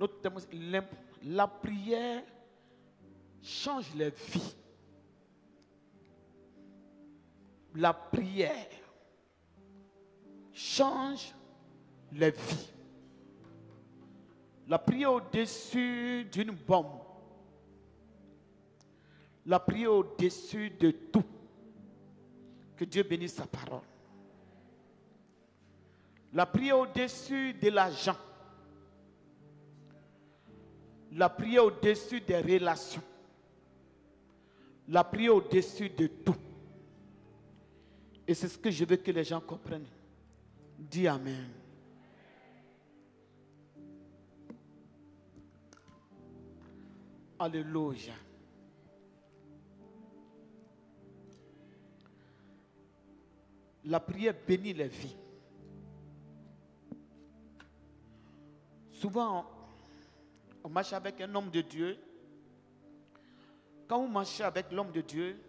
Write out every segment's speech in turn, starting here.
Notre thème, la prière change les vies. La prière change les vies. La prière au-dessus d'une bombe. La prière au-dessus de tout. Que Dieu bénisse sa parole. La prière au-dessus de l'argent. La prière au-dessus des relations. La prière au-dessus de tout. Et c'est ce que je veux que les gens comprennent. Dis Amen. Alléluia. La prière bénit les vies. Souvent, on marche avec un homme de Dieu. Quand vous marchez avec l'homme de Dieu,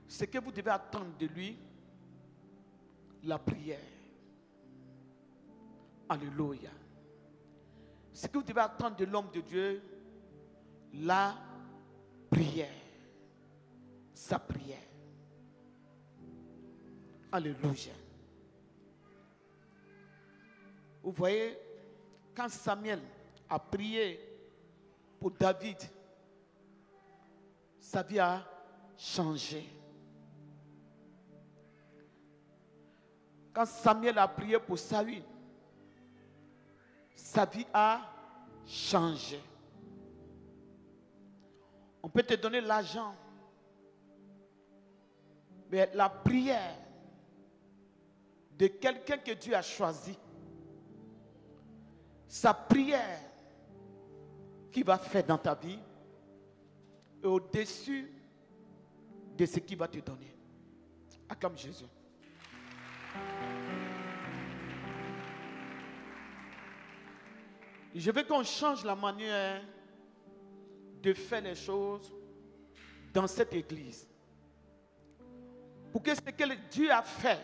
ce que vous devez attendre de lui, la prière. Alléluia. Ce que vous devez attendre de l'homme de Dieu, la prière. Sa prière. Alléluia. Vous voyez, quand Samuel a prié pour David, sa vie a changé. Quand Samuel a prié pour Saül, sa vie a changé. On peut te donner l'argent, mais la prière de quelqu'un que Dieu a choisi, sa prière qu'il va faire dans ta vie est au-dessus de ce qu'il va te donner. Acclame Jésus. Je veux qu'on change la manière de faire les choses dans cette église. Pour que ce que Dieu a fait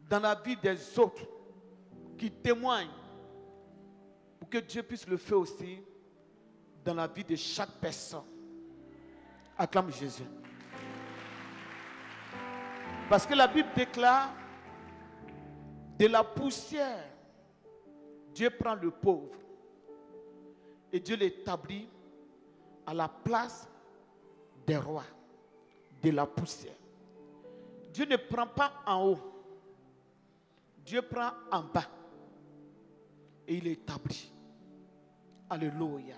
dans la vie des autres qui témoignent, pour que Dieu puisse le faire aussi dans la vie de chaque personne. Acclame Jésus. Parce que la Bible déclare, de la poussière, Dieu prend le pauvre et Dieu l'établit à la place des rois, de la poussière. Dieu ne prend pas en haut, Dieu prend en bas et il établit. Alléluia.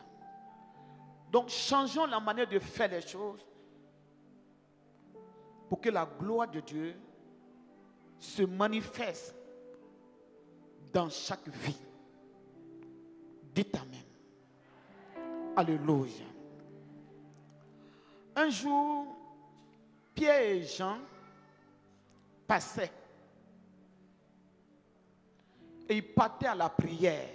Donc changeons la manière de faire les choses pour que la gloire de Dieu se manifeste dans chaque vie. Dites Amen. Alléluia. Un jour, Pierre et Jean passaient et ils partaient à la prière.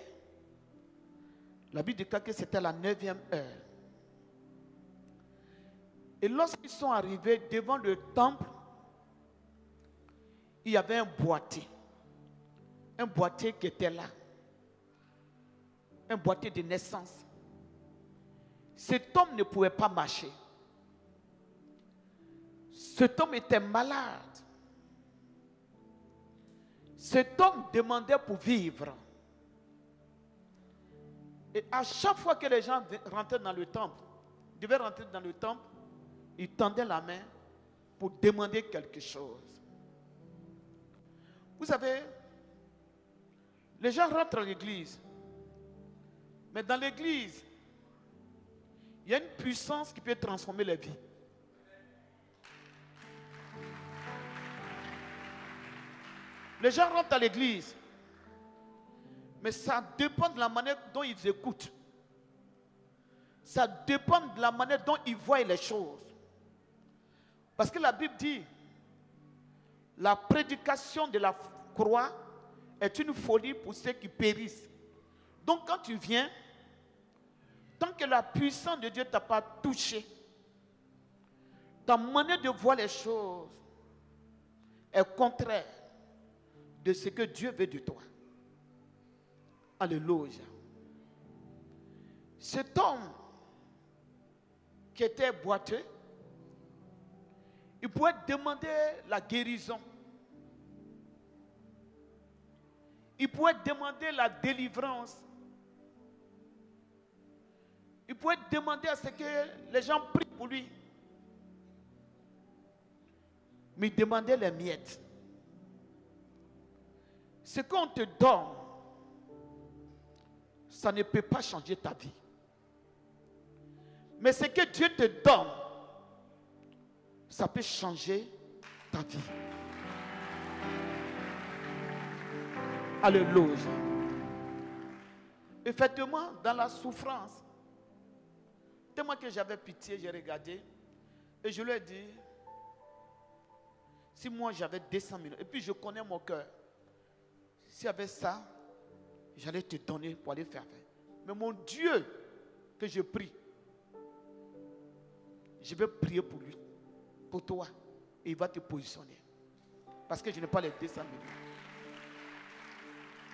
La Bible déclare que c'était la 9e heure. Et lorsqu'ils sont arrivés devant le temple, il y avait un boîtier. Un boîtier qui était là. Un boîtier de naissance. Cet homme ne pouvait pas marcher. Cet homme était malade. Cet homme demandait pour vivre. Et à chaque fois que les gens rentraient dans le temple, devaient rentrer dans le temple, ils tendaient la main pour demander quelque chose. Vous savez, les gens rentrent à l'église, mais dans l'église, il y a une puissance qui peut transformer les vies. Les gens rentrent à l'église, mais ça dépend de la manière dont ils écoutent. Ça dépend de la manière dont ils voient les choses. Parce que la Bible dit, la prédication de la croix est une folie pour ceux qui périssent. Donc quand tu viens, tant que la puissance de Dieu ne t'a pas touché, ta manière de voir les choses est contraire de ce que Dieu veut de toi. Alléluia. Cet homme qui était boiteux, il pouvait demander la guérison. Il pouvait demander la délivrance. Il pouvait demander à ce que les gens prient pour lui. Mais il demandait les miettes. Ce qu'on te donne, ça ne peut pas changer ta vie. Mais ce que Dieu te donne, ça peut changer ta vie. Alléluia. Effectivement, dans la souffrance, tellement que j'avais pitié, j'ai regardé et je lui ai dit, si moi j'avais 200 000, et puis je connais mon cœur, s'il y avait ça, j'allais te donner pour aller faire. Mais mon Dieu que je prie, je vais prier pour lui, pour toi, et il va te positionner. Parce que je n'ai pas les 200 000.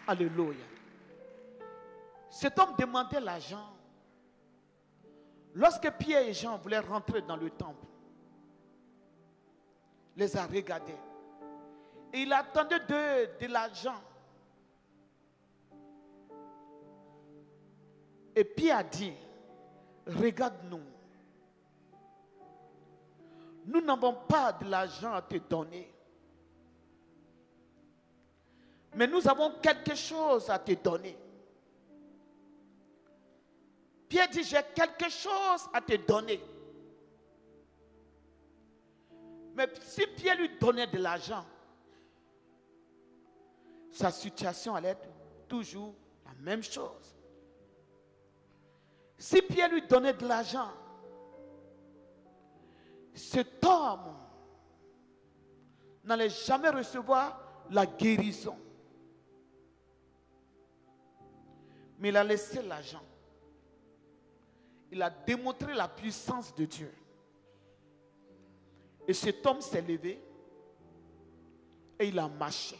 Alléluia. Cet homme demandait l'argent. Lorsque Pierre et Jean voulaient rentrer dans le temple, les a regardés. Et il attendait de l'argent. Et Pierre a dit, regarde-nous. Nous n'avons pas de l'argent à te donner. Mais nous avons quelque chose à te donner. Pierre dit, j'ai quelque chose à te donner. Mais si Pierre lui donnait de l'argent, sa situation allait être toujours la même chose. Si Pierre lui donnait de l'argent, cet homme n'allait jamais recevoir la guérison. Mais il a laissé l'argent. Il a démontré la puissance de Dieu. Et cet homme s'est levé et il a marché.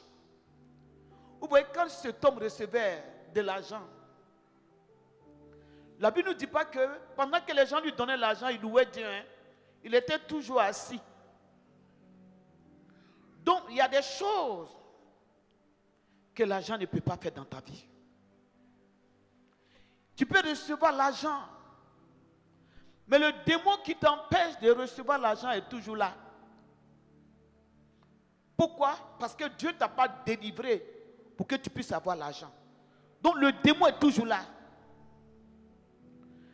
Vous voyez, quand cet homme recevait de l'argent, la Bible ne nous dit pas que pendant que les gens lui donnaient l'argent, il louait Dieu. Il était toujours assis. Donc, il y a des choses que l'argent ne peut pas faire dans ta vie. Tu peux recevoir l'argent, mais le démon qui t'empêche de recevoir l'argent est toujours là. Pourquoi? Parce que Dieu ne t'a pas délivré pour que tu puisses avoir l'argent. Donc le démon est toujours là.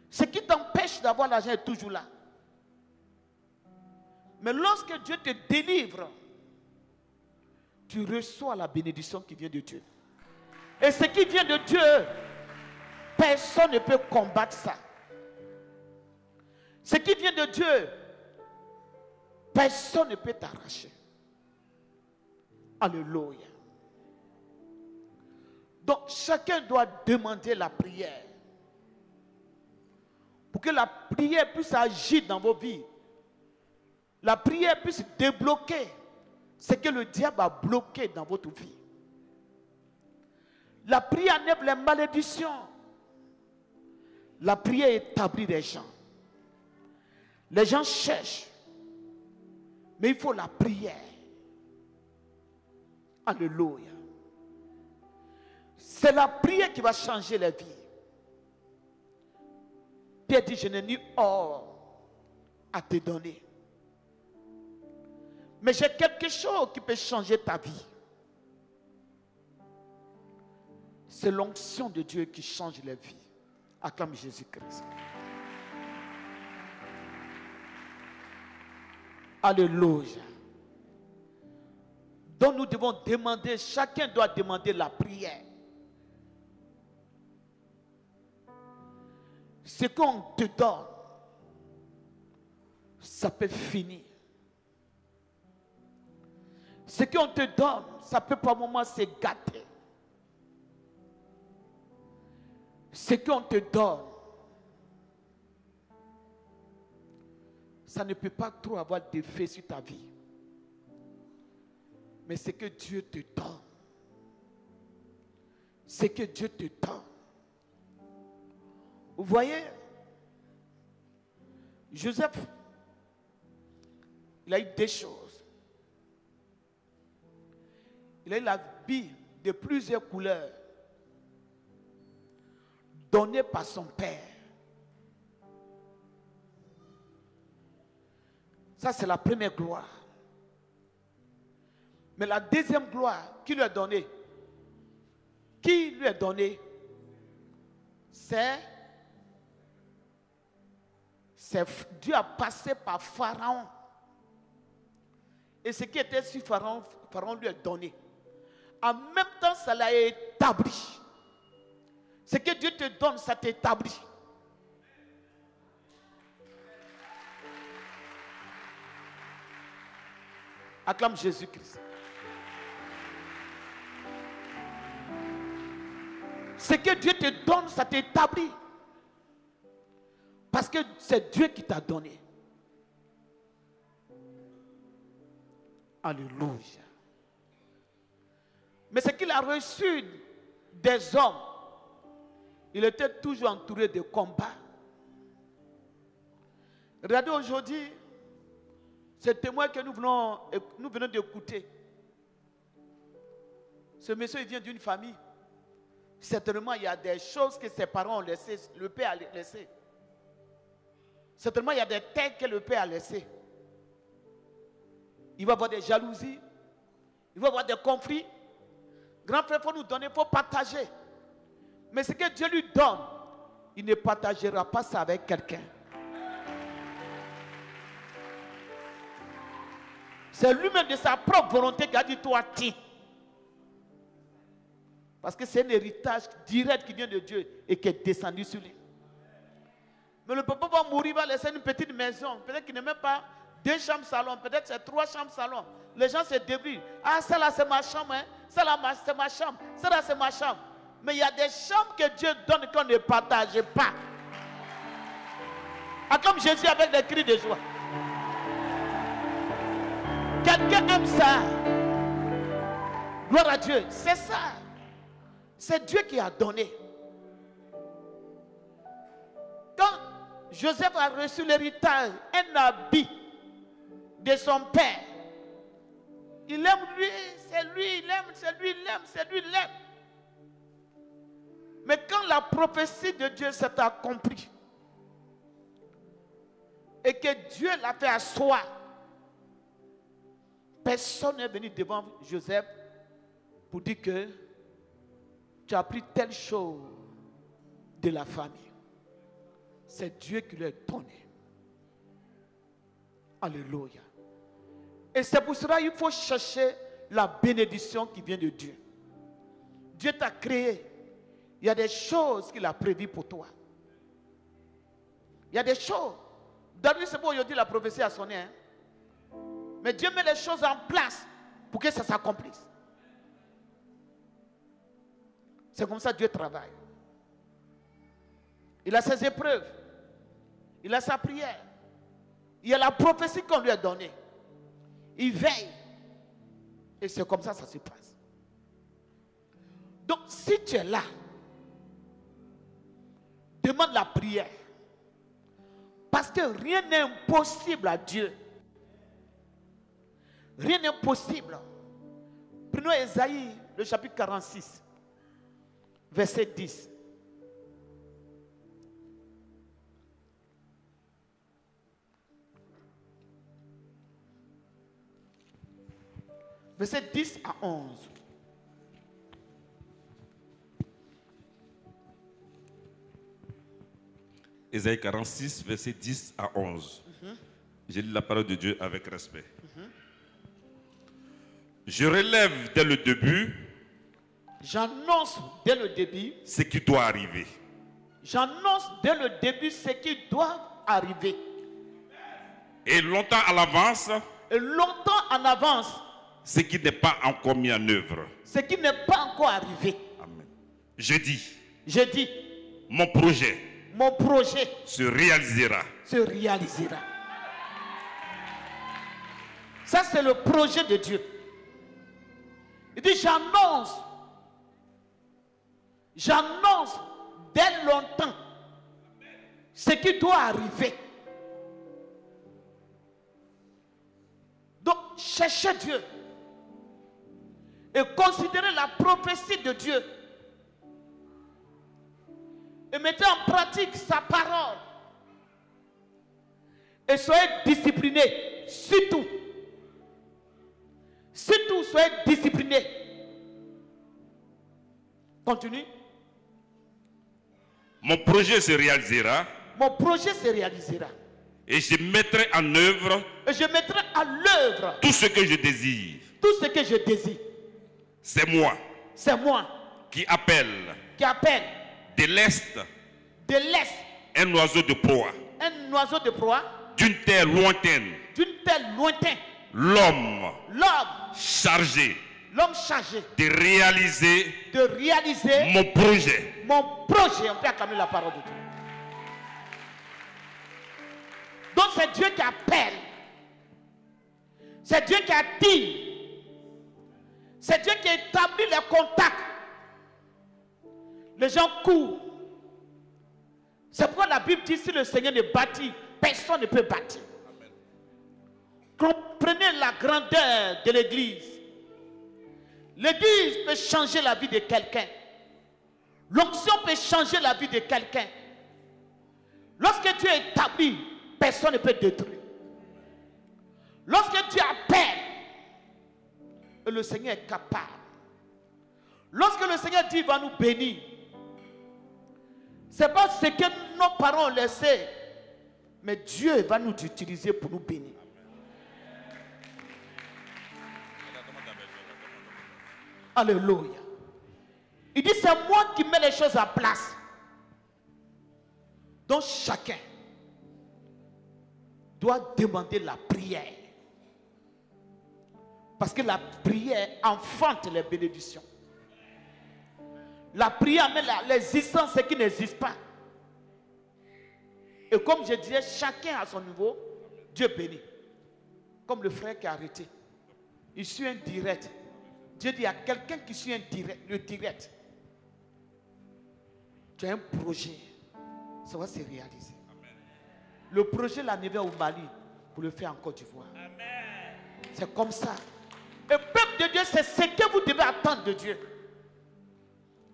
Ce qui t'empêche d'avoir l'argent est toujours là. Mais lorsque Dieu te délivre, tu reçois la bénédiction qui vient de Dieu. Et ce qui vient de Dieu, personne ne peut combattre ça. Ce qui vient de Dieu, personne ne peut t'arracher. Alléluia. Donc chacun doit demander la prière. Pour que la prière puisse agir dans vos vies. La prière puisse débloquer ce que le diable a bloqué dans votre vie. La prière enlève les malédictions. La prière établit les gens. Les gens cherchent. Mais il faut la prière. Alléluia. C'est la prière qui va changer les vies. Pierre dit, je n'ai ni or à te donner. Mais j'ai quelque chose qui peut changer ta vie. C'est l'onction de Dieu qui change les vies. Acclame Jésus-Christ. Alléluia. Donc nous devons demander, chacun doit demander la prière. Ce qu'on te donne, ça peut finir. Ce qu'on te donne, ça peut par moments se gâter. Ce qu'on te donne, ça ne peut pas trop avoir d'effet sur ta vie. Mais ce que Dieu te donne, ce que Dieu te donne. Vous voyez, Joseph, il a eu des choses. Il a eu l'habit de plusieurs couleurs donnée par son père. Ça, c'est la première gloire. Mais la deuxième gloire qui lui est donnée, c'est Dieu a passé par Pharaon. Et ce qui était sur Pharaon, Pharaon lui a donné. En même temps, ça l'a établi. Ce que Dieu te donne, ça t'établit. Acclame Jésus-Christ. Ce que Dieu te donne, ça t'établit. Parce que c'est Dieu qui t'a donné. Alléluia. Mais ce qu'il a reçu des hommes, il était toujours entouré de combats. Regardez aujourd'hui, ce témoin que nous venons d'écouter. Ce monsieur, il vient d'une famille. Certainement, il y a des choses que ses parents ont laissées, le père a laissées. Certainement, il y a des terres que le père a laissées. Il va y avoir des jalousies. Il va y avoir des conflits. Grand frère, il faut nous donner, il faut partager. Mais ce que Dieu lui donne, il ne partagera pas ça avec quelqu'un. C'est lui-même de sa propre volonté qui a dit toi, tiens. Parce que c'est un héritage direct qui vient de Dieu et qui est descendu sur lui. Mais le papa va mourir, va laisser une petite maison. Peut-être qu'il n'est même pas 2 chambres salon, peut-être c'est 3 chambres salon. Les gens se débrouillent. Ah, ça là c'est ma chambre, hein? Ça là c'est ma chambre, ça là c'est ma chambre. Mais il y a des chambres que Dieu donne qu'on ne partage pas. Ah, comme Jésus avec des cris de joie. Quelqu'un aime ça. Gloire à Dieu. C'est ça. C'est Dieu qui a donné. Quand Joseph a reçu l'héritage, un habit de son père, il aime lui, c'est lui, il aime, c'est lui, il aime, c'est lui, il aime. Mais quand la prophétie de Dieu s'est accomplie et que Dieu l'a fait asseoir, personne n'est venu devant Joseph pour dire que tu as pris telle chose de la famille. C'est Dieu qui lui a donné. Alléluia. Et c'est pour cela qu'il faut chercher la bénédiction qui vient de Dieu. Dieu t'a créé. Il y a des choses qu'il a prévues pour toi. Il y a des choses. David, c'est bon, aujourd'hui la prophétie a sonné. Hein? Mais Dieu met les choses en place pour que ça s'accomplisse. C'est comme ça que Dieu travaille. Il a ses épreuves. Il a sa prière. Il y a la prophétie qu'on lui a donnée. Il veille. Et c'est comme ça que ça se passe. Donc, si tu es là, demande la prière. Parce que rien n'est impossible à Dieu. Rien n'est impossible. Prenons Ésaïe, le chapitre 46, verset 10. Verset 10 à 11. Ésaïe 46, verset 10 à 11. Je lis la parole de Dieu avec respect. Je relève dès le début. J'annonce dès le début. Ce qui doit arriver. J'annonce dès le début ce qui doit arriver. Et longtemps à l'avance. Et longtemps en avance. Ce qui n'est pas encore mis en œuvre. Ce qui n'est pas encore arrivé. Amen. Je dis. Mon projet se réalisera. Ça, c'est le projet de Dieu. Il dit, j'annonce J'annonce dès longtemps ce qui doit arriver. Donc, cherchez Dieu et considérez la prophétie de Dieu et mettez en pratique sa parole et soyez disciplinés, surtout. Surtout, soyez disciplinés. Continue. Mon projet se réalisera. Mon projet se réalisera. Et je mettrai en œuvre. Et je mettrai à l'œuvre tout ce que je désire. Tout ce que je désire. C'est moi. C'est moi. Qui appelle. Qui appelle. De l'Est. De l'Est. Un oiseau de proie. Un oiseau de proie. D'une terre lointaine. D'une terre lointaine. L'homme. L'homme. Chargé. L'homme chargé. De réaliser. De réaliser. Mon projet. Mon projet. On peut acclamer la parole de Dieu. Donc c'est Dieu qui appelle. C'est Dieu qui attire. C'est Dieu qui établit les contacts. Les gens courent. C'est pourquoi la Bible dit si le Seigneur ne bâtit, personne ne peut bâtir. Amen. Comprenez la grandeur de l'église. L'église peut changer la vie de quelqu'un. L'onction peut changer la vie de quelqu'un. Lorsque Dieu établit, personne ne peut détruire. Lorsque Dieu appelle, le Seigneur est capable. Lorsque le Seigneur dit il va nous bénir, ce n'est pas ce que nos parents ont laissé, mais Dieu va nous utiliser pour nous bénir. Alléluia. Il dit c'est moi qui mets les choses en place. Donc chacun doit demander la prière. Parce que la prière enfante les bénédictions. La prière met l'existence, ce qui n'existe pas. Et comme je disais, chacun à son niveau, Dieu bénit. Comme le frère qui a arrêté. Il suit un direct. Dieu dit, il y a quelqu'un qui suit un direct, le direct. Tu as un projet. Ça va se réaliser. Amen. Le projet l'a arrivé au Mali pour le faire en Côte d'Ivoire. C'est comme ça. Et peuple de Dieu, c'est ce que vous devez attendre de Dieu.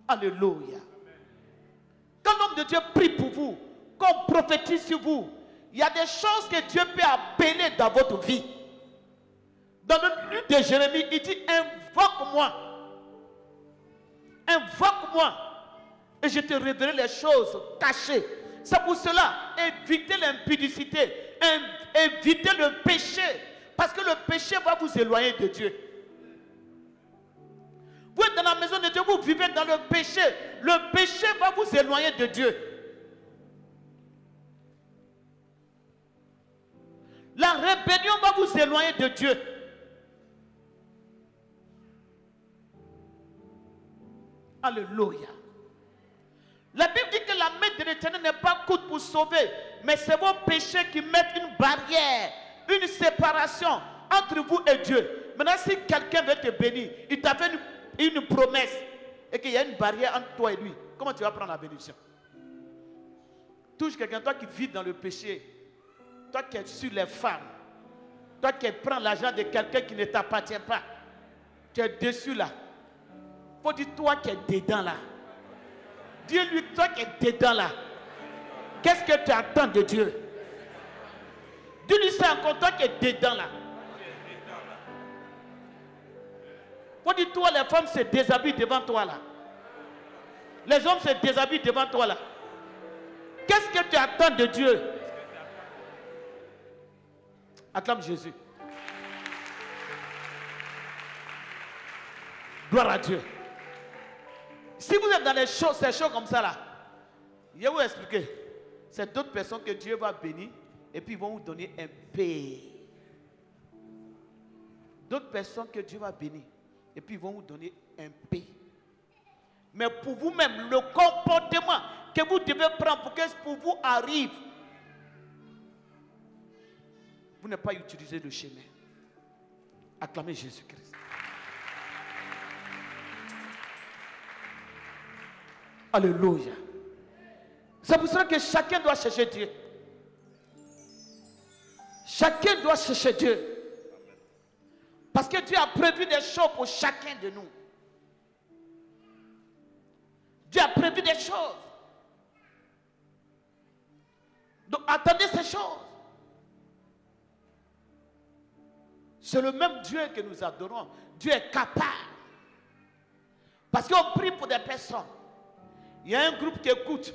Alléluia. Quand l'homme de Dieu prie pour vous, quand on prophétise sur vous, il y a des choses que Dieu peut appeler dans votre vie. Dans le livre de Jérémie, il dit invoque-moi. Invoque-moi. Et je te révélerai les choses cachées. C'est pour cela, évitez l'impudicité, évitez le péché. Parce que le péché va vous éloigner de Dieu. Vous êtes dans la maison de Dieu, vous vivez dans le péché. Le péché va vous éloigner de Dieu. La rébellion va vous éloigner de Dieu. Alléluia. La Bible dit que la main de l'Éternel n'est pas courte pour sauver, mais c'est vos péchés qui mettent une barrière, une séparation entre vous et Dieu. Maintenant, si quelqu'un veut te bénir, il t'a fait une promesse et qu'il y a une barrière entre toi et lui, comment tu vas prendre la bénédiction? Touche quelqu'un, toi qui vis dans le péché, toi qui es sur les femmes, toi qui prends l'argent de quelqu'un qui ne t'appartient pas, tu es dessus là. Faut dire toi qui es dedans là. Dis-lui, toi qui es dedans là. Qu'est-ce que tu attends de Dieu? Dis-lui ça encore, toi qui es dedans là. Faut dire toi, les femmes se déshabillent devant toi là. Les hommes se déshabillent devant toi là. Qu'est-ce que tu attends de Dieu? Acclame Jésus. Gloire à Dieu. Si vous êtes dans les choses, ces choses comme ça là, je vais vous expliquer. C'est d'autres personnes que Dieu va bénir et puis ils vont vous donner un paix. D'autres personnes que Dieu va bénir et puis ils vont vous donner un paix. Mais pour vous-même, le comportement que vous devez prendre pour que pour vous arrive, vous n'avez pas utilisé le chemin. Acclamez Jésus-Christ. Alléluia. C'est pour cela que chacun doit chercher Dieu. Chacun doit chercher Dieu. Parce que Dieu a prévu des choses pour chacun de nous. Dieu a prévu des choses. Donc attendez ces choses. C'est le même Dieu que nous adorons. Dieu est capable. Parce qu'on prie pour des personnes. Il y a un groupe qui écoute.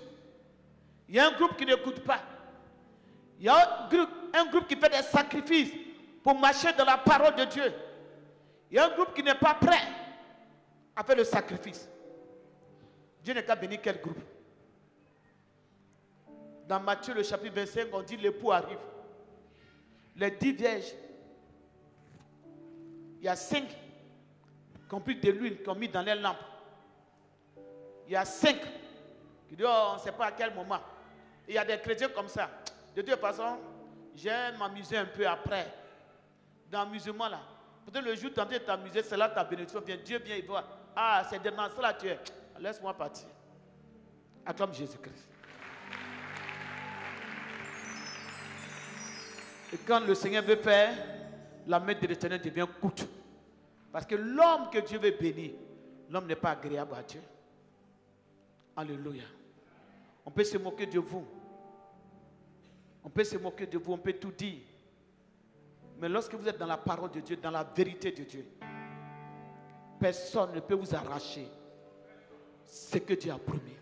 Il y a un groupe qui n'écoute pas. Il y a un groupe qui fait des sacrifices pour marcher dans la parole de Dieu. Il y a un groupe qui n'est pas prêt à faire le sacrifice. Dieu n'est qu'à bénir quel groupe? Dans Matthieu, le chapitre 25, on dit l'époux arrive. Les 10 vierges. Il y a 5 qui ont pris de l'huile, qui ont mis dans les lampes. Il y a 5 qui disent, oh, on ne sait pas à quel moment. Et il y a des chrétiens comme ça. De toute façon, j'aime m'amuser un peu après. Dans l'amusement là. Peut-être le jour où tu es en train de t'amuser, c'est là ta bénédiction vient. Dieu vient et voit. Ah, c'est demain, ça là tu es. Laisse-moi partir. Acclame Jésus-Christ. Et quand le Seigneur veut faire, la main de l'Éternel devient courte. Parce que l'homme que Dieu veut bénir, l'homme n'est pas agréable à Dieu. Alléluia. On peut se moquer de vous. On peut se moquer de vous, on peut tout dire. Mais lorsque vous êtes dans la parole de Dieu, dans la vérité de Dieu, personne ne peut vous arracher ce que Dieu a promis.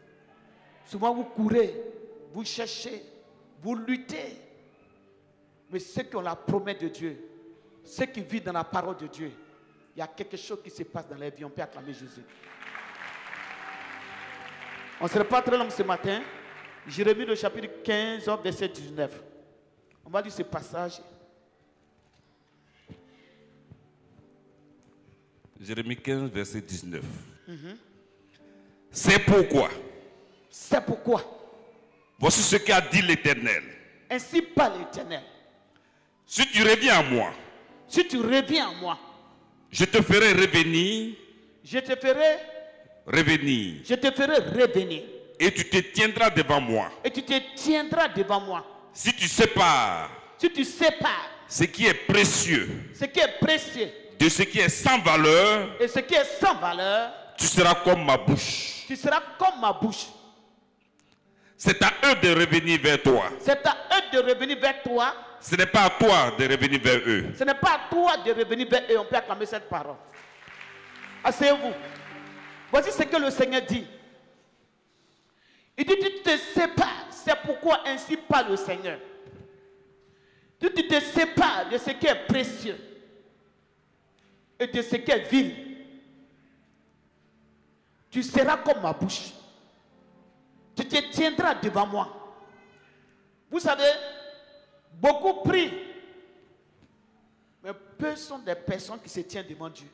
Souvent vous courez, vous cherchez, vous luttez. Mais ceux qui ont la promesse de Dieu, ceux qui vivent dans la parole de Dieu, il y a quelque chose qui se passe dans leur vie. On peut acclamer Jésus. On ne serait pas très long ce matin. Jérémie, le chapitre 15, verset 19. On va lire ce passage. Jérémie 15, verset 19. C'est pourquoi. C'est pourquoi. Voici ce qu'a dit l'Éternel. Ainsi parle l'Éternel. Si tu reviens à moi. Si tu reviens à moi. Je te ferai revenir. Je te ferai revenir. Je te ferai revenir. Et tu te tiendras devant moi. Et tu te tiendras devant moi. Si tu sépares. Si tu sépares. Ce qui est précieux. Ce qui est précieux. De ce qui est sans valeur. Et ce qui est sans valeur. Tu seras comme ma bouche. Tu seras comme ma bouche. C'est à eux de revenir vers toi. C'est à eux de revenir vers toi. Ce n'est pas à toi de revenir vers eux. Ce n'est pas à toi de revenir vers eux. On peut acclamer cette parole. Asseyez-vous. Voici ce que le Seigneur dit. Il dit, tu te sépares. C'est pourquoi ainsi parle le Seigneur. Tu te sépares de ce qui est précieux et de ce qui est vil. Tu seras comme ma bouche. Tu te tiendras devant moi. Vous savez, beaucoup prient, mais peu sont des personnes qui se tiennent devant Dieu.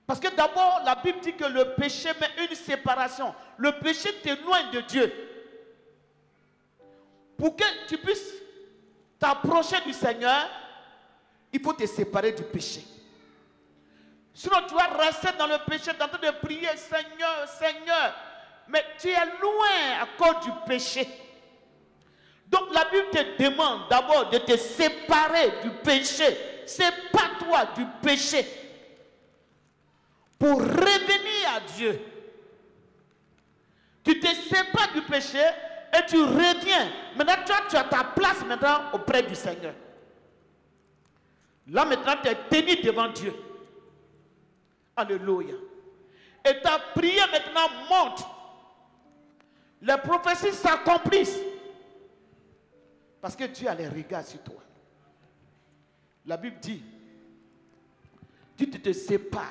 Parce que d'abord, la Bible dit que le péché met une séparation. Le péché t'éloigne de Dieu. Pour que tu puisses t'approcher du Seigneur, il faut te séparer du péché. Sinon, tu vas rester dans le péché, en train de prier, Seigneur, Seigneur. Mais tu es loin à cause du péché. Donc la Bible te demande d'abord de te séparer du péché. Sépare-toi du péché. Pour revenir à Dieu. Tu te sépares du péché et tu reviens. Maintenant, tu as ta place maintenant auprès du Seigneur. Là maintenant, tu es tenu devant Dieu. Alléluia. Et ta prière maintenant monte. Les prophéties s'accomplissent. Parce que Dieu a les regards sur toi. La Bible dit, tu te sépares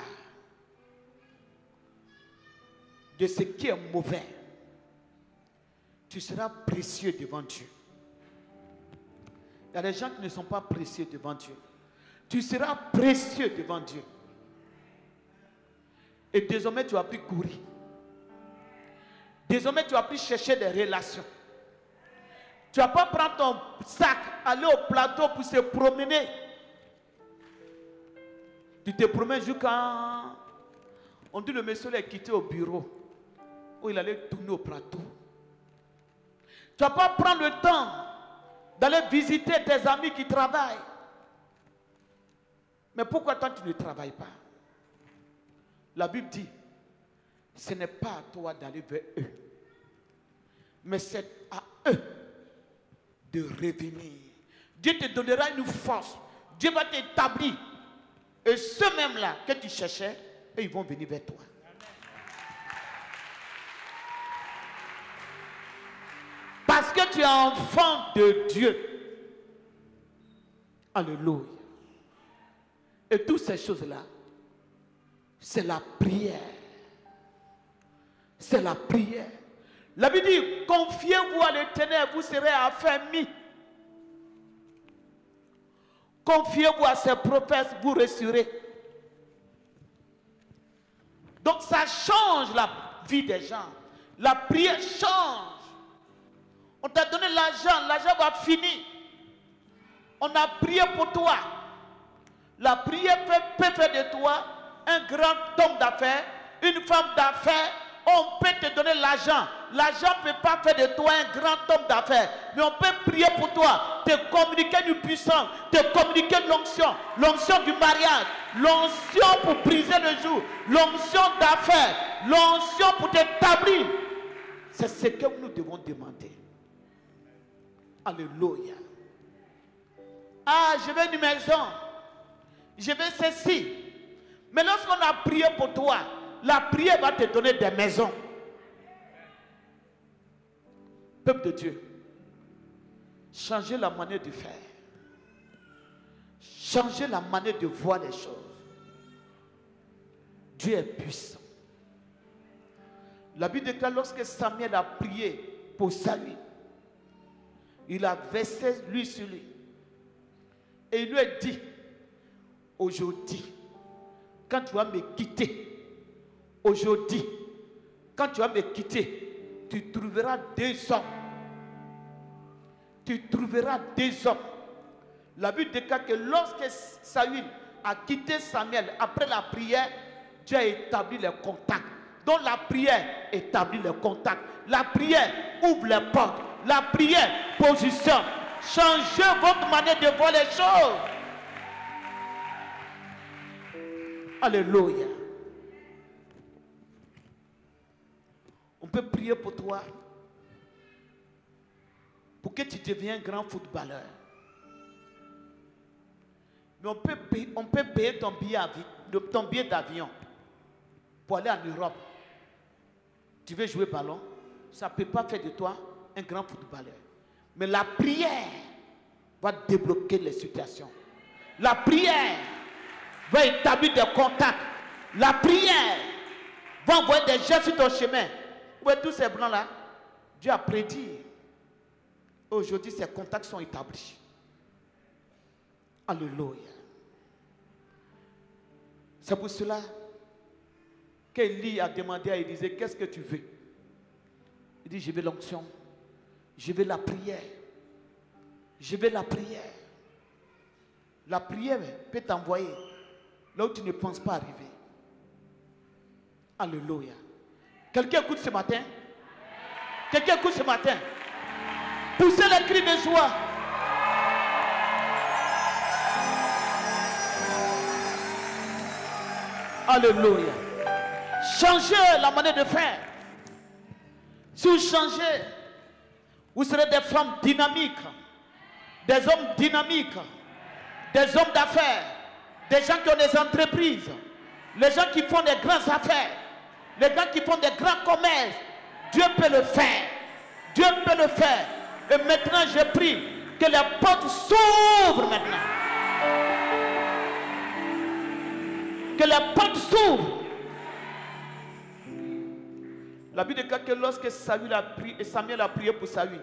de ce qui est mauvais. Tu seras précieux devant Dieu. Il y a des gens qui ne sont pas précieux devant Dieu. Tu seras précieux devant Dieu. Et désormais, tu as pu courir. Désormais, tu as pu chercher des relations. Tu ne vas pas prendre ton sac, aller au plateau pour se promener. Tu te promènes jusqu'à... On dit le monsieur est quitté au bureau. où il allait tourner au plateau. Tu ne vas pas prendre le temps d'aller visiter tes amis qui travaillent. Mais pourquoi toi tu ne travailles pas? La Bible dit, ce n'est pas à toi d'aller vers eux, mais c'est à eux de revenir. Dieu te donnera une force. Dieu va t'établir. Et ceux mêmes-là que tu cherchais, et ils vont venir vers toi. Parce que tu es enfant de Dieu. Alléluia. Et toutes ces choses-là, c'est la prière. C'est la prière. La Bible dit, confiez-vous à l'Éternel, vous serez affermis. Confiez-vous à ses prophètes, vous resterez. Donc ça change la vie des gens. La prière change. On t'a donné l'argent va finir. On a prié pour toi. La prière peut faire de toi un grand homme d'affaires, une femme d'affaires. On peut te donner l'argent. L'argent ne peut pas faire de toi un grand homme d'affaires. Mais on peut prier pour toi, te communiquer du puissant, te communiquer l'onction. L'onction du mariage, l'onction pour briser le jour, l'onction d'affaires, l'onction pour t'établir. C'est ce que nous devons demander. Alléluia. Ah, je veux une maison. Je veux ceci. Mais lorsqu'on a prié pour toi, la prière va te donner des maisons. Peuple de Dieu, changez la manière de faire. Changez la manière de voir les choses. Dieu est puissant. La Bible déclare lorsque Samuel a prié pour Saül, il a versé l'huile sur lui. Et il lui a dit, aujourd'hui, quand tu vas me quitter, aujourd'hui, quand tu vas me quitter, tu trouveras deux hommes. Tu trouveras deux hommes. La Bible déclare que lorsque Saül a quitté Samuel, après la prière, Dieu a établi les contacts. Donc la prière établit les contacts. La prière ouvre les portes. La prière positionne. Changez votre manière de voir les choses. Alléluia. On peut prier pour toi pour que tu deviennes grand footballeur. Mais on peut payer ton billet d'avion pour aller en Europe. Tu veux jouer ballon, ça ne peut pas faire de toi un grand footballeur. Mais la prière va débloquer les situations. La prière va établir des contacts. La prière va envoyer des gens sur ton chemin. Où voyez tous ces blancs-là? Dieu a prédit. Aujourd'hui, ces contacts sont établis. Alléluia. C'est pour cela qu'Élie a demandé à Élisée, qu'est-ce que tu veux? Il dit, je veux l'onction. Je veux la prière. Je veux la prière. La prière peut t'envoyer là où tu ne penses pas arriver. Alléluia. Quelqu'un écoute ce matin? Quelqu'un écoute ce matin? Poussez les cris de joie. Alléluia. Changez la manière de faire. Si vous changez, vous serez des femmes dynamiques, des hommes dynamiques, des hommes d'affaires, des gens qui ont des entreprises, les gens qui font des grandes affaires, les gens qui font des grands commerces. Dieu peut le faire. Dieu peut le faire. Et maintenant, je prie que les portes s'ouvrent maintenant. Que les portes s'ouvrent. La Bible déclare que lorsque Samuel a prié pour Saül,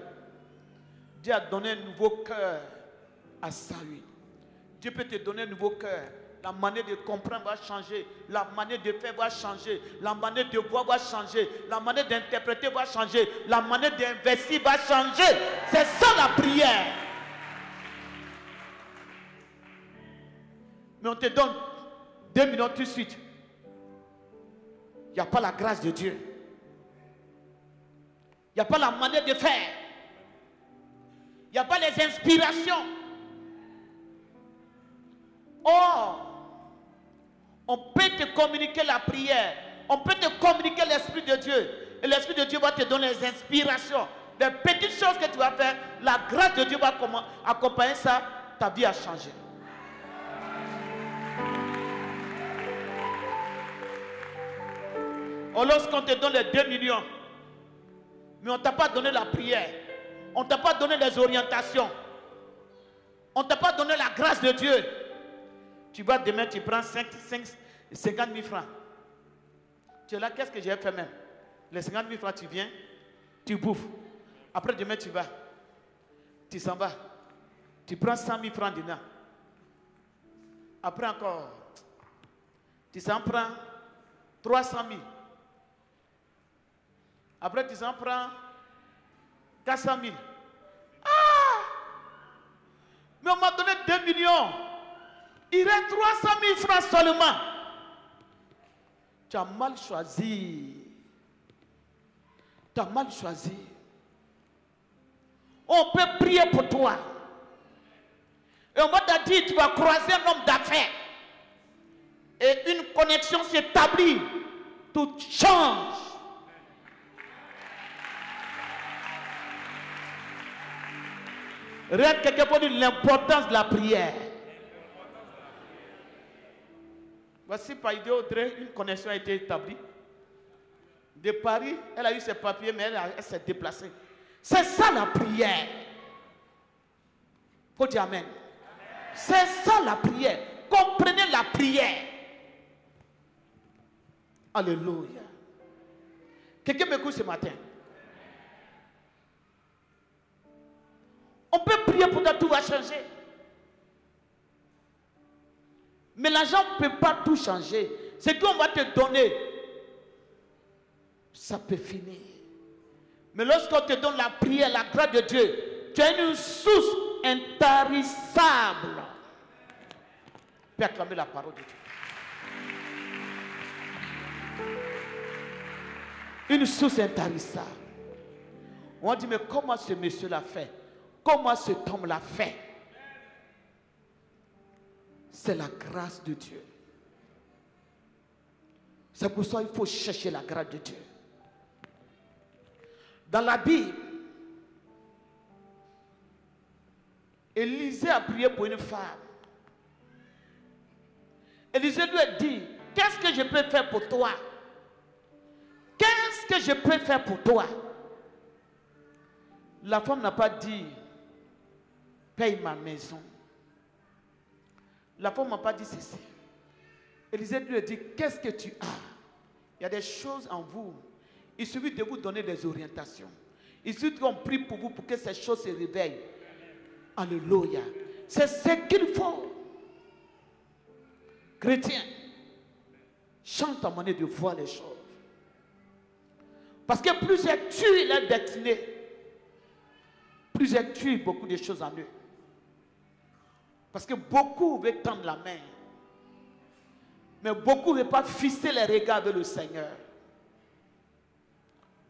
Dieu a donné un nouveau cœur à Saül. Dieu peut te donner un nouveau cœur. La manière de comprendre va changer. La manière de faire va changer. La manière de voir va changer. La manière d'interpréter va changer. La manière d'investir va changer. C'est ça la prière. Mais on te donne 2 minutes tout de suite. Il n'y a pas la grâce de Dieu. Il n'y a pas la manière de faire. Il n'y a pas les inspirations. Or, on peut te communiquer la prière. On peut te communiquer l'Esprit de Dieu. Et l'Esprit de Dieu va te donner les inspirations. Des petites choses que tu vas faire. La grâce de Dieu va accompagner ça. Ta vie a changé. Ou lorsqu'on te donne les 2 millions, mais on ne t'a pas donné la prière, on ne t'a pas donné les orientations, on ne t'a pas donné la grâce de Dieu, tu vas demain, tu prends 50 000 francs. Tu es là, qu'est-ce que j'ai fait même? Les 50 000 francs, tu viens, tu bouffes. Après demain, tu vas, tu s'en vas, tu prends 100 000 francs dedans. Après encore, tu s'en prends 300 000. Après, tu s'en prends 400 000. Ah! Mais on m'a donné 2 millions. Il reste 300 000 francs seulement. Tu as mal choisi. Tu as mal choisi. On peut prier pour toi. Et on va te dire, tu vas croiser un homme d'affaires. Et une connexion s'établit. Tout change. Regarde quelqu'un pour dire l'importance de la prière. Voici par idée Audrey, une connexion a été établie. De Paris, elle a eu ses papiers, mais elle s'est déplacée. C'est ça la prière. Faut dire amen. C'est ça la prière. Comprenez la prière. Alléluia. Quelqu'un m'écoute ce matin. On peut prier pour que tout va changer. Mais l'argent ne peut pas tout changer. Ce qu'on va te donner, ça peut finir. Mais lorsqu'on te donne la prière, la grâce de Dieu, tu as une source intarissable. Tu peux acclamer la parole de Dieu. Une source intarissable. On dit, mais comment ce monsieur l'a fait? Comment cet homme l'a fait? C'est la grâce de Dieu. C'est pour ça qu'il faut chercher la grâce de Dieu. Dans la Bible, Élisée a prié pour une femme. Élisée lui a dit, qu'est-ce que je peux faire pour toi? Qu'est-ce que je peux faire pour toi? La femme n'a pas dit, paye ma maison. La femme n'a pas dit ceci. Élisée lui a dit, qu'est-ce que tu as? Il y a des choses en vous. Il suffit de vous donner des orientations. Il suffit qu'on prie pour vous pour que ces choses se réveillent. Alléluia. C'est ce qu'il faut. Chrétien, chante ta manière de voir les choses. Parce que plus tu leur destinée, plus tu beaucoup de choses en eux. Parce que beaucoup veulent tendre la main. Mais beaucoup ne veulent pas fixer les regards vers le Seigneur.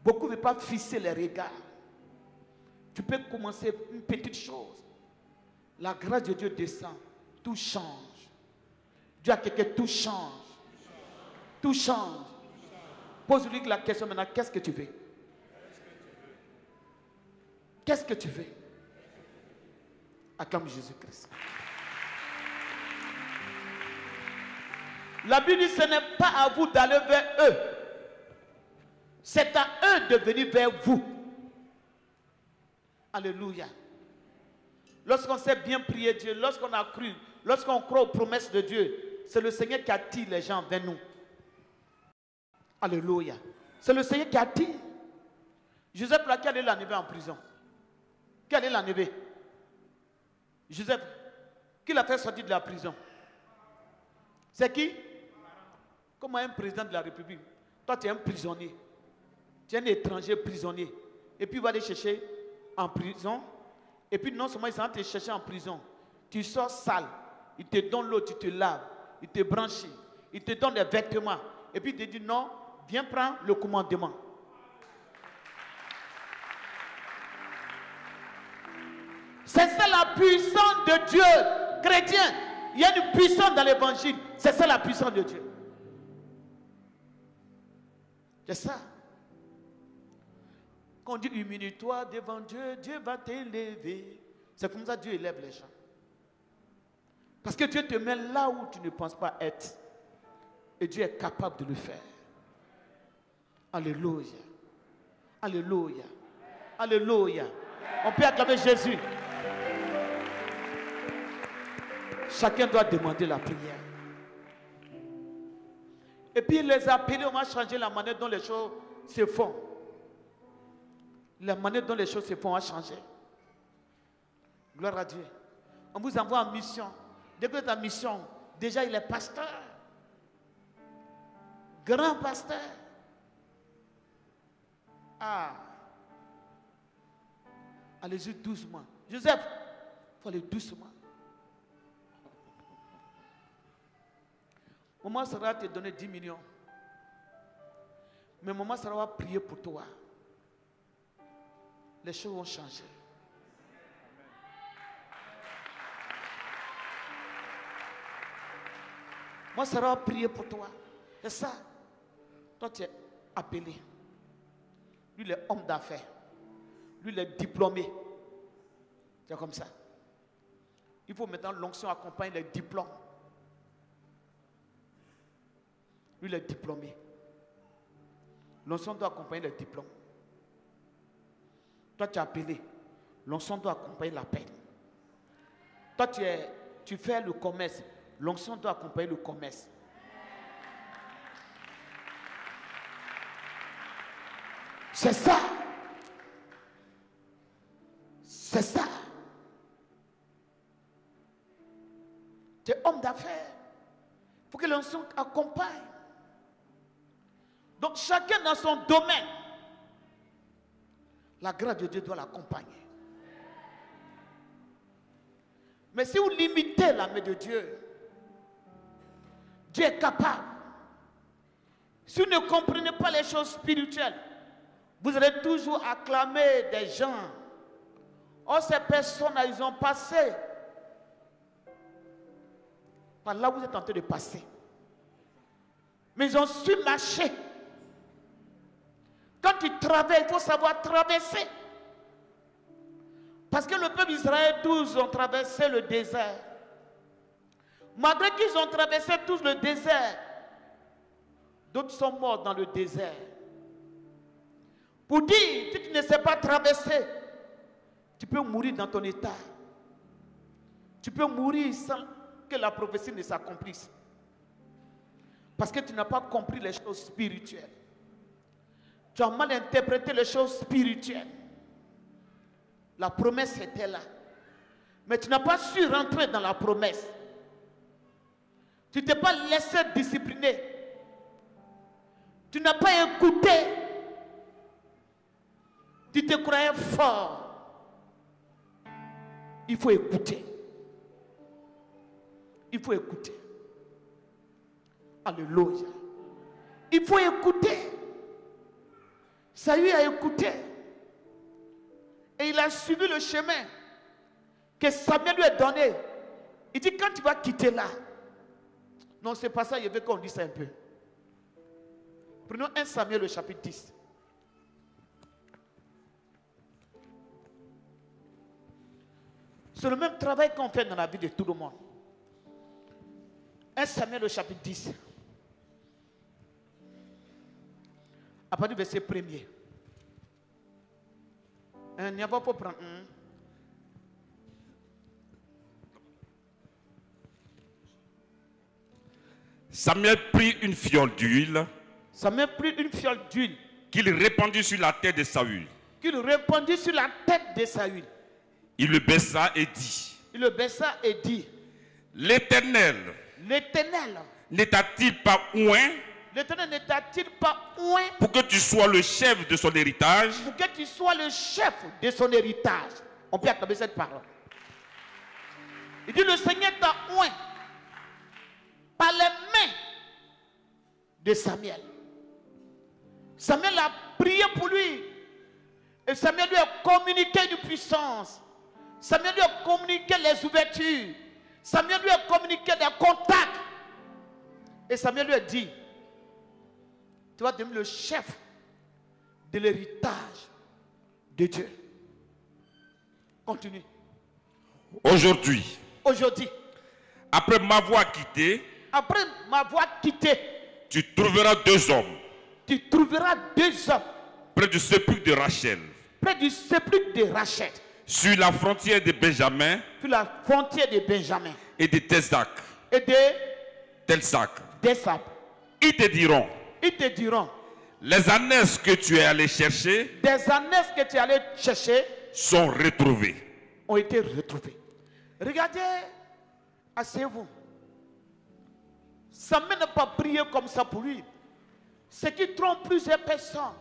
Beaucoup ne veulent pas fixer les regards. Tu peux commencer une petite chose. La grâce de Dieu descend. Tout change. Dieu a quelqu'un, tout change. Tout change. Pose-lui la question maintenant, qu'est-ce que tu veux? Qu'est-ce que tu veux? Acclame Jésus-Christ. La Bible dit, ce n'est pas à vous d'aller vers eux. C'est à eux de venir vers vous. Alléluia. Lorsqu'on sait bien prier Dieu, lorsqu'on a cru, lorsqu'on croit aux promesses de Dieu, c'est le Seigneur qui attire les gens vers nous. Alléluia. C'est le Seigneur qui attire. Joseph, là, qui allait l'enlever en prison? Qui allait l'enlever? Joseph, qui l'a fait sortir de la prison? C'est qui? Comme un président de la République. Toi, tu es un prisonnier. Tu es un étranger prisonnier. Et puis, il va aller chercher en prison. Et puis, non seulement il va te chercher en prison, tu sors sale. Il te donne l'eau, tu te laves. Il te branchit. Il te donne des vêtements. Et puis, il te dit non, viens prendre le commandement. C'est ça la puissance de Dieu. Chrétien, il y a une puissance dans l'évangile. C'est ça la puissance de Dieu. C'est ça. Quand on dit humilie-toi devant Dieu, Dieu va t'élever. C'est comme ça que Dieu élève les gens. Parce que Dieu te met là où tu ne penses pas être. Et Dieu est capable de le faire. Alléluia. Alléluia. Alléluia. On peut acclamer Jésus. Chacun doit demander la prière. Et puis il les a appelés, on va changer la manière dont les choses se font. La manière dont les choses se font a changé. Gloire à Dieu. On vous envoie en mission. Dès que vous êtes en mission, déjà il est pasteur. Grand pasteur. Ah. Allez-y doucement. Joseph, il faut aller doucement. Maman Sarah te donner 10 millions. Mais maman Sarah va prier pour toi. Les choses vont changer. Moi, Sarah va prier pour toi. C'est ça. Toi, tu es appelé. Lui, il est homme d'affaires. Lui, il est diplômé. C'est comme ça. Il faut maintenant l'onction accompagne les diplômes. Lui, il est diplômé. L'onction doit accompagner les diplômes. Toi, tu es appelé. L'onction doit accompagner l'appel. Toi, tu fais le commerce. L'onction doit accompagner le commerce. C'est ça. C'est ça. Tu es homme d'affaires. Il faut que l'onction accompagne. Donc chacun dans son domaine, la grâce de Dieu doit l'accompagner. Mais si vous limitez la main de Dieu, Dieu est capable. Si vous ne comprenez pas les choses spirituelles, vous allez toujours acclamer des gens. Oh, ces personnes, ils ont passé par là où vous êtes en train de passer. Mais ils ont su marcher. Quand tu traverses, il faut savoir traverser. Parce que le peuple d'Israël, tous ont traversé le désert. Malgré qu'ils ont traversé tous le désert, d'autres sont morts dans le désert. Pour dire, si tu ne sais pas traverser, tu peux mourir dans ton état. Tu peux mourir sans que la prophétie ne s'accomplisse. Parce que tu n'as pas compris les choses spirituelles. Tu as mal interprété les choses spirituelles. La promesse était là. Mais tu n'as pas su rentrer dans la promesse. Tu ne t'es pas laissé discipliner. Tu n'as pas écouté. Tu te croyais fort. Il faut écouter. Il faut écouter. Alléluia. Il faut écouter. Saül a écouté. Et il a suivi le chemin que Samuel lui a donné. Il dit, quand tu vas quitter là. Non, c'est pas ça, il veut qu'on dise ça un peu. Prenons 1 Samuel, le chapitre 10. C'est le même travail qu'on fait dans la vie de tout le monde. 1 Samuel, le chapitre 10. À partir du verset 1er. Il n'y a pas pour prendre un. Samuel prit une fiole d'huile. Samuel prit une fiole d'huile. Qu'il répandit sur la tête de Saül. Qu'il répandit sur la tête de Saül. Il le baissa et dit. Il le baissa et dit. L'Éternel. L'Éternel. N'état-il pas oint? L'Éternel n'état-il pas oint? Pour que tu sois le chef de son héritage. Pour que tu sois le chef de son héritage. On peut acclamer cette parole. Il dit, le Seigneur t'a oint par les mains de Samuel. Samuel a prié pour lui. Et Samuel lui a communiqué une puissance. Samuel lui a communiqué les ouvertures. Samuel lui a communiqué des contacts. Et Samuel lui a dit, tu vas devenir le chef de l'héritage de Dieu. Continue. Aujourd'hui, après m'avoir quitté, tu trouveras 2 hommes. Tu trouveras 2 hommes. Près du sépulcre de Rachel. Près du sépulcre de Rachel. Sur la frontière de Benjamin. Sur la frontière de Benjamin. Et de Telsac. Et de Telsac. Ils te diront. Les ânesses que tu es allé chercher. Des ânesses que tu es allé chercher. Sont retrouvées. Ont été retrouvées. Regardez, asseyez-vous. Samuel n'a pas prié comme ça pour lui. Ce qui trompe plusieurs personnes.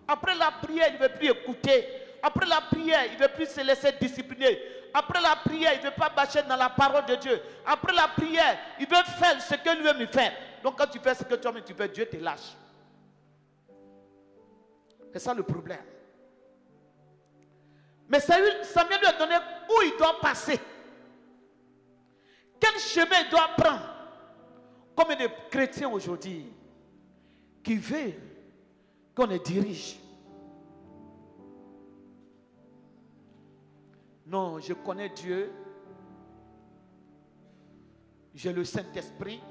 Après la prière, il ne veut plus écouter. Après la prière, il ne veut plus se laisser discipliner. Après la prière, il ne veut pas bâcher dans la parole de Dieu. Après la prière, il veut faire ce que lui veut faire. Donc quand tu fais ce que toi-même tu fais, Dieu te lâche. C'est ça le problème. Mais Samuel lui a donné où il doit passer. Quel chemin il doit prendre. Comme des chrétiens aujourd'hui qui veulent qu'on les dirige. Non, je connais Dieu. J'ai le Saint-Esprit.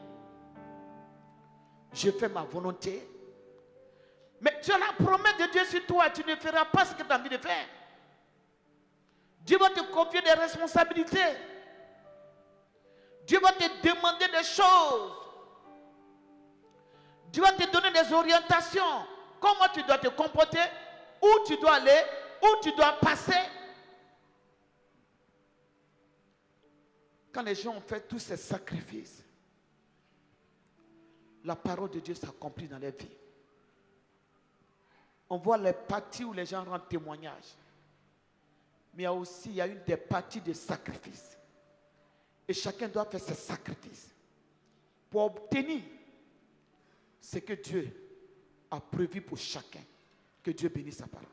Je fais ma volonté. Mais tu as la promesse de Dieu sur toi. Tu ne feras pas ce que tu as envie de faire. Dieu va te confier des responsabilités. Dieu va te demander des choses. Dieu va te donner des orientations. Comment tu dois te comporter, où tu dois aller, où tu dois passer. Quand les gens ont fait tous ces sacrifices, la parole de Dieu s'accomplit dans leur vie. On voit les parties où les gens rendent témoignage. Mais il y a une des parties de sacrifice. Et chacun doit faire ses sacrifices pour obtenir ce que Dieu a prévu pour chacun. Que Dieu bénisse sa parole.